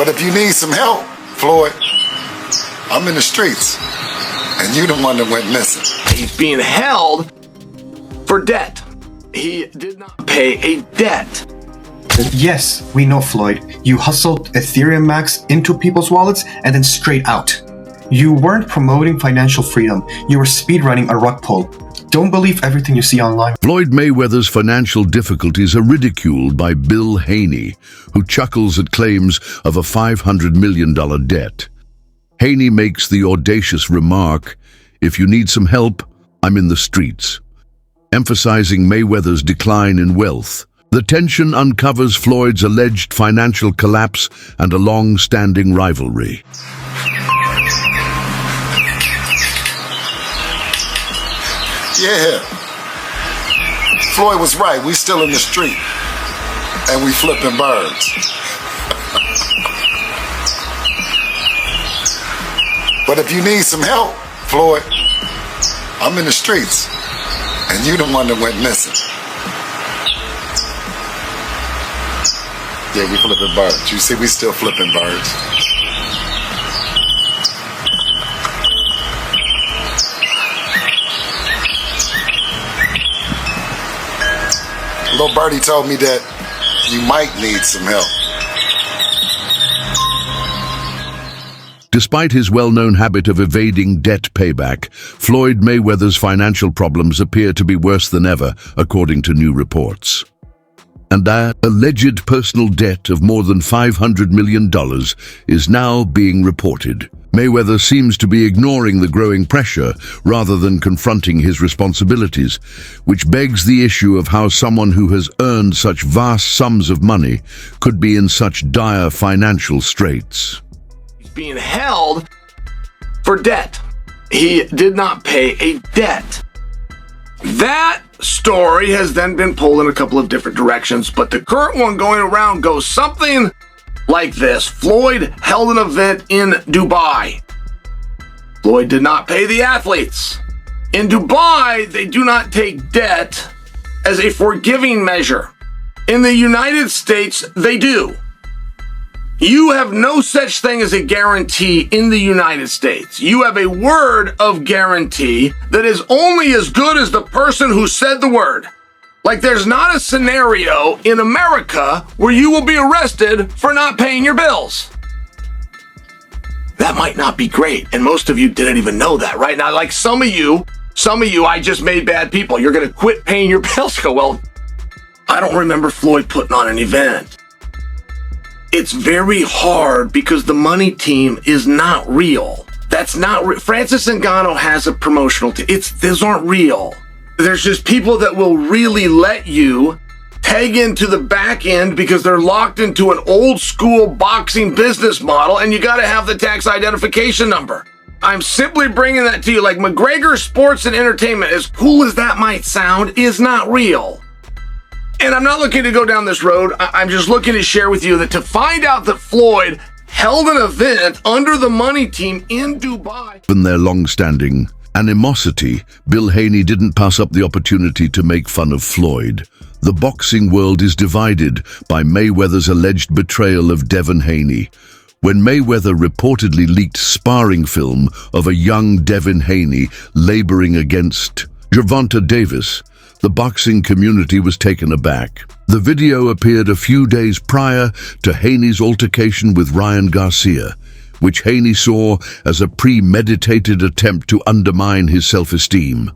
But if you need some help, Floyd, I'm in the streets, and you the one that went missing. He's being held for debt. He did not pay a debt. Yes, we know, Floyd. You hustled Ethereum Max into people's wallets and then straight out. You weren't promoting financial freedom. You were speedrunning a rug pull. Don't believe everything you see online. Floyd Mayweather's financial difficulties are ridiculed by Bill Haney, who chuckles at claims of a $500 million debt. Haney makes the audacious remark, "If you need some help, I'm in the streets," emphasizing Mayweather's decline in wealth. The tension uncovers Floyd's alleged financial collapse and a long-standing rivalry. Yeah, Floyd was right. We still in the street, and we flipping birds. But if you need some help, Floyd, I'm in the streets, and you the one that went missing. Yeah, we flipping birds. You see, we still flipping birds. Little birdie told me that you might need some help. Despite his well-known habit of evading debt payback, Floyd Mayweather's financial problems appear to be worse than ever, according to new reports. And that alleged personal debt of more than $500 million is now being reported. Mayweather seems to be ignoring the growing pressure rather than confronting his responsibilities, which begs the issue of how someone who has earned such vast sums of money could be in such dire financial straits. He's being held for debt. He did not pay a debt. That story has then been pulled in a couple of different directions, but the current one going around goes something like this. Floyd held an event in Dubai. Floyd did not pay the athletes. In Dubai, they do not take debt as a forgiving measure. In the United States, they do. You have no such thing as a guarantee in the United States. You have a word of guarantee that is only as good as the person who said the word. Like, there's not a scenario in America where you will be arrested for not paying your bills. That might not be great, and most of you didn't even know that, right? Now, like some of you, I just made bad people. You're going to quit paying your bills. Go, well, I don't remember Floyd putting on an event. It's very hard because the money team is not real. That's not Francis Ngannou has a promotional team. Those aren't real. There's just people that will really let you tag into the back end because they're locked into an old school boxing business model, and you got to have the tax identification number. I'm simply bringing that to you. Like, McGregor Sports and Entertainment, as cool as that might sound, is not real. And I'm not looking to go down this road. I'm just looking to share with you that to find out that Floyd held an event under the money team in Dubai. In their long-standing animosity, Bill Haney didn't pass up the opportunity to make fun of Floyd. The boxing world is divided by Mayweather's alleged betrayal of Devin Haney. When Mayweather reportedly leaked sparring film of a young Devin Haney laboring against Gervonta Davis, the boxing community was taken aback. The video appeared a few days prior to Haney's altercation with Ryan Garcia, which Haney saw as a premeditated attempt to undermine his self-esteem.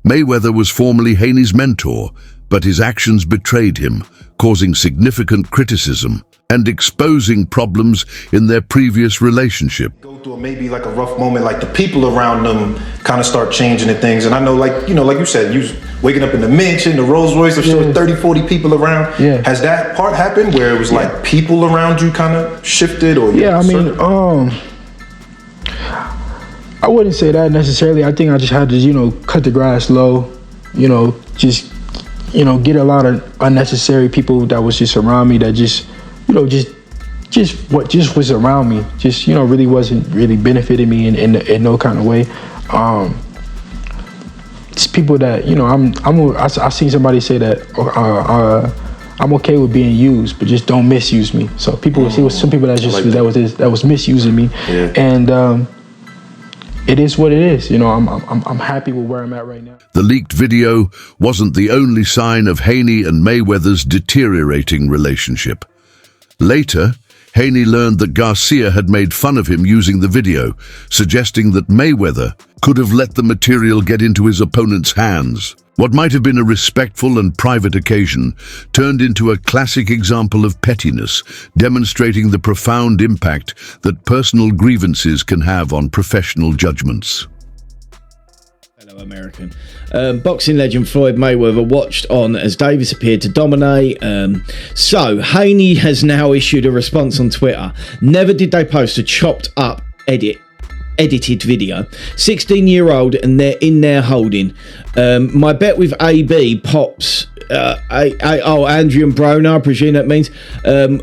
Mayweather was formerly Haney's mentor, but his actions betrayed him, causing significant criticism and exposing problems in their previous relationship. Go through maybe like a rough moment, like the people around them kind of start changing and things. And I know, like you said, you was waking up in the mansion, the Rolls Royce, there's still 30, 40 people around. Yeah. Has that part happened where it was like people around you kind of shifted or? Yeah, I mean, I wouldn't say that necessarily. I think I just had to, cut the grass low, just, get a lot of unnecessary people that was just around me that just was around me, just really wasn't really benefiting me in no kind of way. It's people that I seen somebody say that I'm okay with being used, but just don't misuse me. So people would see some people that was misusing me, and it is what it is. You know, I'm happy with where I'm at right now. The leaked video wasn't the only sign of Haney and Mayweather's deteriorating relationship. Later, Haney learned that Garcia had made fun of him using the video, suggesting that Mayweather could have let the material get into his opponent's hands. What might have been a respectful and private occasion turned into a classic example of pettiness, demonstrating the profound impact that personal grievances can have on professional judgments. Fellow American. Boxing legend Floyd Mayweather watched on as Davis appeared to dominate. So, Haney has now issued a response on Twitter. Never did they post a chopped up edited video. 16-year-old and they're in there holding. My bet with AB pops. Andrew and Broner, I presume that means.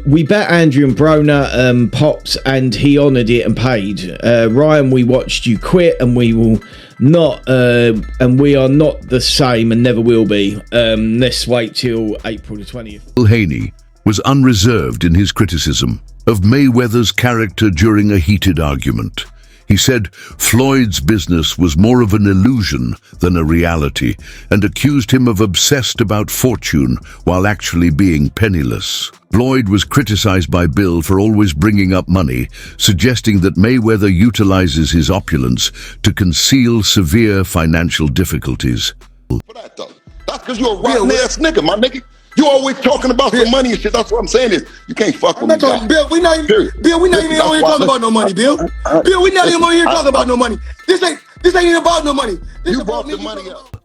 We bet Andrew and Broner pops and he honoured it and paid. Ryan, we watched you quit and we will not, and we are not the same and never will be. Let's wait till April the 20th. Haney was unreserved in his criticism of Mayweather's character during a heated argument. He said Floyd's business was more of an illusion than a reality and accused him of obsessed about fortune while actually being penniless. Floyd was criticized by Bill for always bringing up money, suggesting that Mayweather utilizes his opulence to conceal severe financial difficulties. For that though, that's because you're a rotten ass nigga, my nigga. You always talking about some money and shit. That's what I'm saying is you can't fuck with me. Bill, we not even on here talking about no money, Bill. Bill, we not even on here talking about no money. This ain't even about no money. You brought the money up.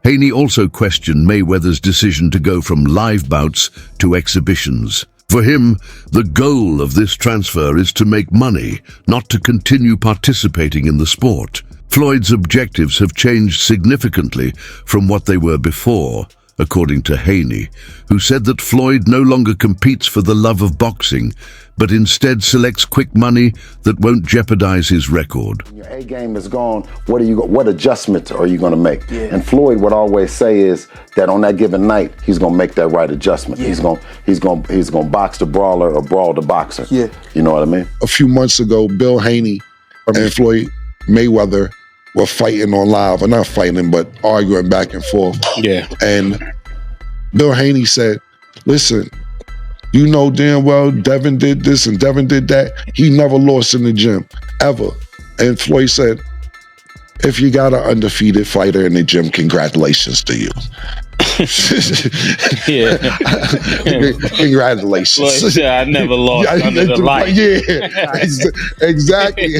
Haney also questioned Mayweather's decision to go from live bouts to exhibitions. For him, the goal of this transfer is to make money, not to continue participating in the sport. Floyd's objectives have changed significantly from what they were before, according to Haney, who said that Floyd no longer competes for the love of boxing, but instead selects quick money that won't jeopardize his record. When your A game is gone, what adjustments are you going to make? Yeah. And Floyd would always say is that on that given night, he's going to make that right adjustment. Yeah. He's going to box the brawler or brawl the boxer. Yeah. You know what I mean? A few months ago, Bill Haney and Floyd Mayweather were fighting on live, or not fighting, but arguing back and forth. Yeah. And Bill Haney said, listen, you know damn well Devin did this and Devin did that. He never lost in the gym, ever. And Floyd said, if you got an undefeated fighter in the gym, congratulations to you. Yeah. Congratulations. Floyd said, I never lost under the light. Yeah, exactly.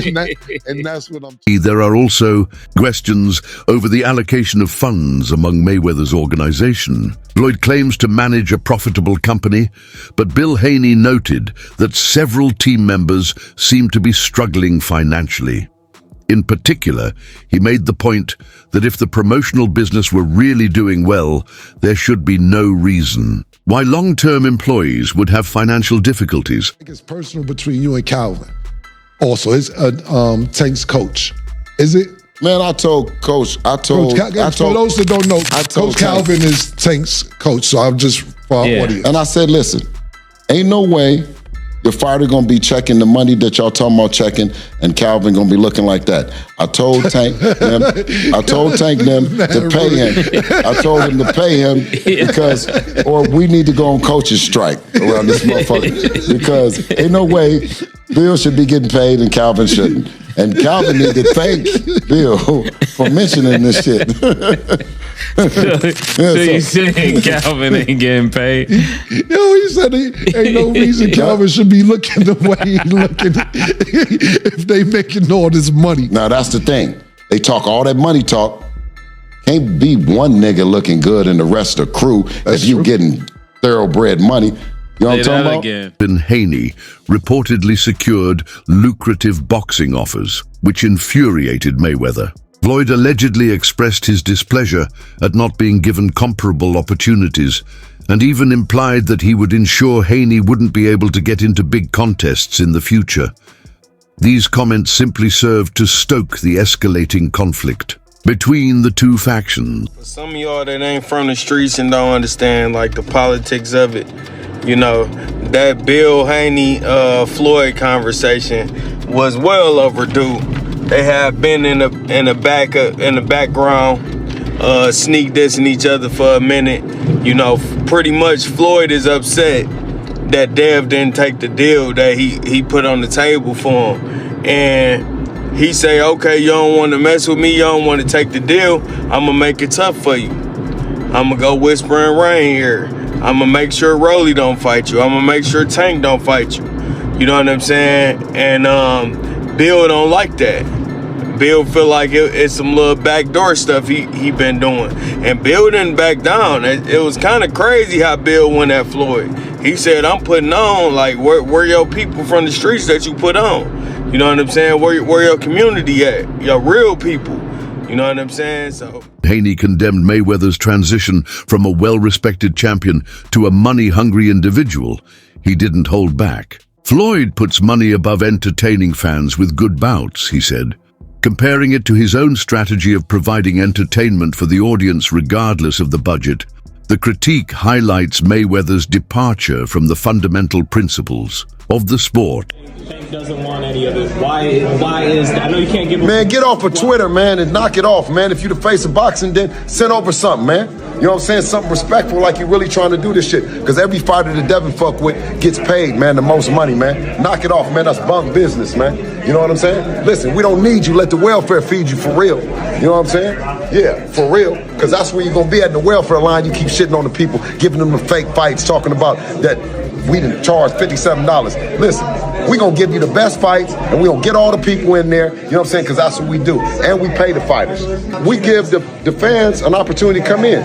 And that's what I'm... There are also questions over the allocation of funds among Mayweather's organization. Floyd claims to manage a profitable company, but Bill Haney noted that several team members seem to be struggling financially. In particular, he made the point that if the promotional business were really doing well, there should be no reason why long-term employees would have financial difficulties. It's personal between you and Calvin. Also, it's Tank's coach. Is it? Man, I told Coach, for those that don't know, Coach Calvin is Tank's coach, so I'm just for our audience. And I said, listen, ain't no way your fighter gonna be checking the money that y'all talking about checking, and Calvin gonna be looking like that. I told Tank them to pay him. I told him to pay him because, or we need to go on coach's strike around this motherfucker because ain't no way Bill should be getting paid and Calvin shouldn't. And Calvin need to thank Bill for mentioning this shit. So you saying Calvin ain't getting paid? Yo, he said ain't no reason Calvin should be looking the way he's looking if they making all this money. Now that's the thing. They talk all that money talk. Can't be one nigga looking good and the rest of the crew if you getting thoroughbred money. You know what I'm talking about? Ben Haney reportedly secured lucrative boxing offers, which infuriated Mayweather. Floyd allegedly expressed his displeasure at not being given comparable opportunities, and even implied that he would ensure Haney wouldn't be able to get into big contests in the future. These comments simply served to stoke the escalating conflict. between the two factions. For some of y'all that ain't from the streets and don't understand like the politics of it, you know, that Bill Haney Floyd conversation was well overdue. They have been in the background sneak dissing each other for a minute. You know, pretty much Floyd is upset that Dev didn't take the deal that he put on the table for him. And he say, okay, you don't want to mess with me, you don't want to take the deal, I'm gonna make it tough for you. I'm gonna go whisper and rain here. I'm gonna make sure Rolly don't fight you. I'm gonna make sure Tank don't fight you. You know what I'm saying? And Bill don't like that. Bill feel like it's some little backdoor stuff he been doing. And Bill didn't back down. It was kind of crazy how Bill went at Floyd. He said, I'm putting on, like, where your people from the streets that you put on? You know what I'm saying? Where your community at? Your real people. You know what I'm saying? So Haney condemned Mayweather's transition from a well-respected champion to a money-hungry individual. He didn't hold back. Floyd puts money above entertaining fans with good bouts, he said, comparing it to his own strategy of providing entertainment for the audience regardless of the budget. The critique highlights Mayweather's departure from the fundamental principles of the sport. Doesn't want any of it. Why is that? I know you can't give. Man, get off of Twitter, man, and knock it off, man. If you the face of boxing, then send over something, man. You know what I'm saying? Something respectful, like you're really trying to do this shit. Because every fighter that Devin fuck with gets paid, man, the most money, man. Knock it off, man. That's bunk business, man. You know what I'm saying? Listen, we don't need you. Let the welfare feed you for real. You know what I'm saying? Yeah, for real. Because that's where you're going to be at in the welfare line. You keep shitting on the people, giving them the fake fights, talking about that we didn't charge $57. Listen, we gonna give you the best fights, and we gonna get all the people in there, you know what I'm saying, because that's what we do. And we pay the fighters. We give the fans an opportunity to come in.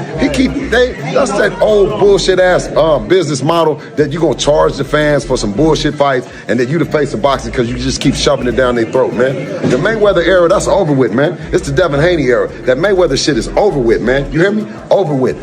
That's that old bullshit ass business model that you gonna charge the fans for some bullshit fights, and that you the face of boxing because you just keep shoving it down their throat, man. The Mayweather era, that's over with, man. It's the Devin Haney era. That Mayweather shit is over with, man. You hear me? Over with.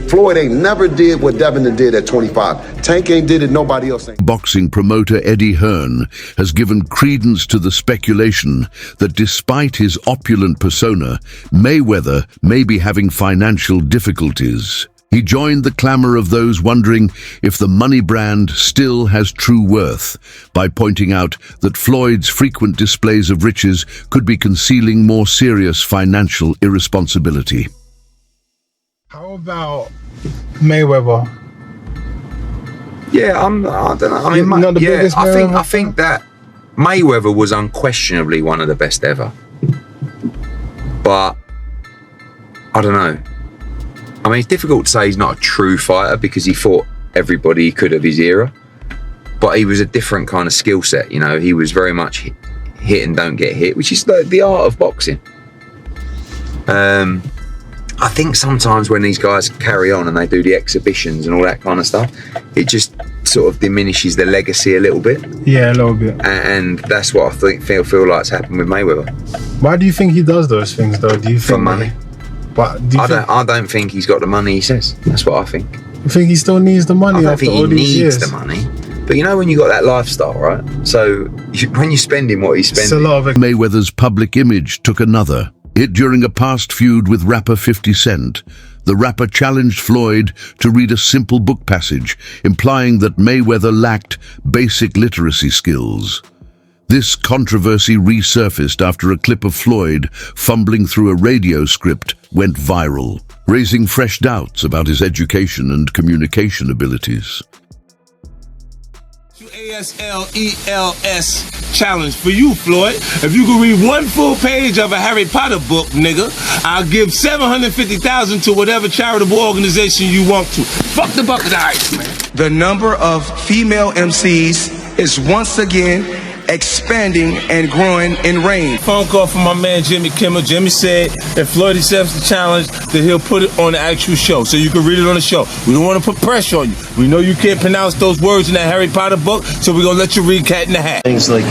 Floyd ain't never did what Devin did at 25. Tank ain't did it, nobody else ain't. Boxing promoter Eddie Hearn has given credence to the speculation that despite his opulent persona, Mayweather may be having financial difficulties. He joined the clamor of those wondering if the money brand still has true worth by pointing out that Floyd's frequent displays of riches could be concealing more serious financial irresponsibility. How about Mayweather? Yeah, I don't know. I mean, I think that Mayweather was unquestionably one of the best ever. But I don't know. I mean, it's difficult to say he's not a true fighter because he fought everybody he could of his era. But he was a different kind of skill set. You know, he was very much hit and don't get hit, which is the art of boxing. I think sometimes when these guys carry on and they do the exhibitions and all that kind of stuff, it just sort of diminishes the legacy a little bit. Yeah, a little bit. And that's what I feel like's happened with Mayweather. Why do you think he does those things, though? Do you think for money? But I don't think he's got the money he says. That's what I think. You think he still needs the money? I don't think he needs the money. But you know when you got that lifestyle, right? So when you're spending what he's spending, it's a lot of Mayweather's public image took another hit during a past feud with rapper 50 Cent. The rapper challenged Floyd to read a simple book passage, implying that Mayweather lacked basic literacy skills. This controversy resurfaced after a clip of Floyd fumbling through a radio script went viral, raising fresh doubts about his education and communication abilities. ASLELS challenge for you, Floyd. If you can read one full page of a Harry Potter book, nigga, I'll give $750,000 to whatever charitable organization you want to. Fuck the bucket of ice, man. The number of female MCs is once again expanding and growing in range. Phone call from my man Jimmy Kimmel. Jimmy said if Floyd accepts the challenge, that he'll put it on the actual show, so you can read it on the show. We don't want to put pressure on you. We know you can't pronounce those words in that Harry Potter book, so we're gonna let you read Cat in the Hat. Things like,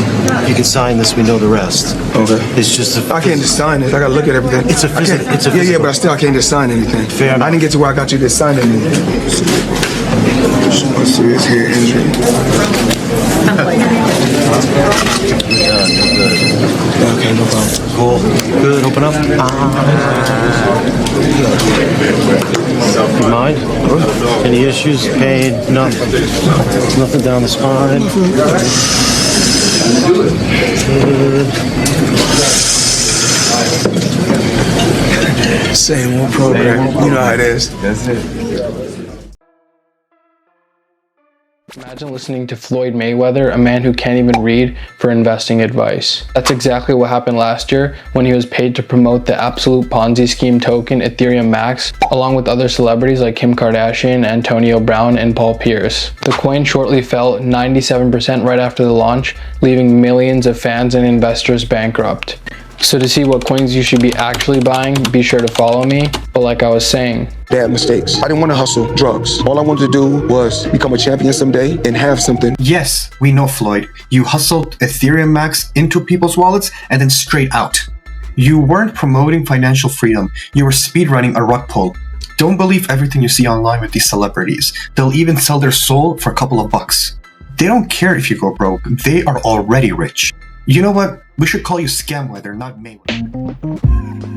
you can sign this, we know the rest. Okay. It's just I can't just sign it. I gotta look at everything. It's a physical. Yeah, but I can't just sign anything. Fair enough. I didn't get to where I got you to sign anything. Let's see his hair injury. Okay, no problem. Cool. Good, open up. You mind? Any issues? Pain? Nothing. Nothing down the spine. Good. Same old program. You know how it is. That's it. Imagine listening to Floyd Mayweather, a man who can't even read, for investing advice. That's exactly what happened last year when he was paid to promote the absolute Ponzi scheme token Ethereum Max, along with other celebrities like Kim Kardashian, Antonio Brown, and Paul Pierce. The coin shortly fell 97% right after the launch, leaving millions of fans and investors bankrupt. So to see what coins you should be actually buying, be sure to follow me. But like I was saying, Bad mistakes. I didn't want to hustle drugs. All I wanted to do was become a champion someday and have something. Yes, we know, Floyd. You hustled Ethereum Max into people's wallets and then straight out. You weren't promoting financial freedom. You were speedrunning a rug pull. Don't believe everything you see online with these celebrities. They'll even sell their soul for a couple of bucks. They don't care if you go broke. They are already rich. You know what? We should call you Scam Weather, not Mayweather.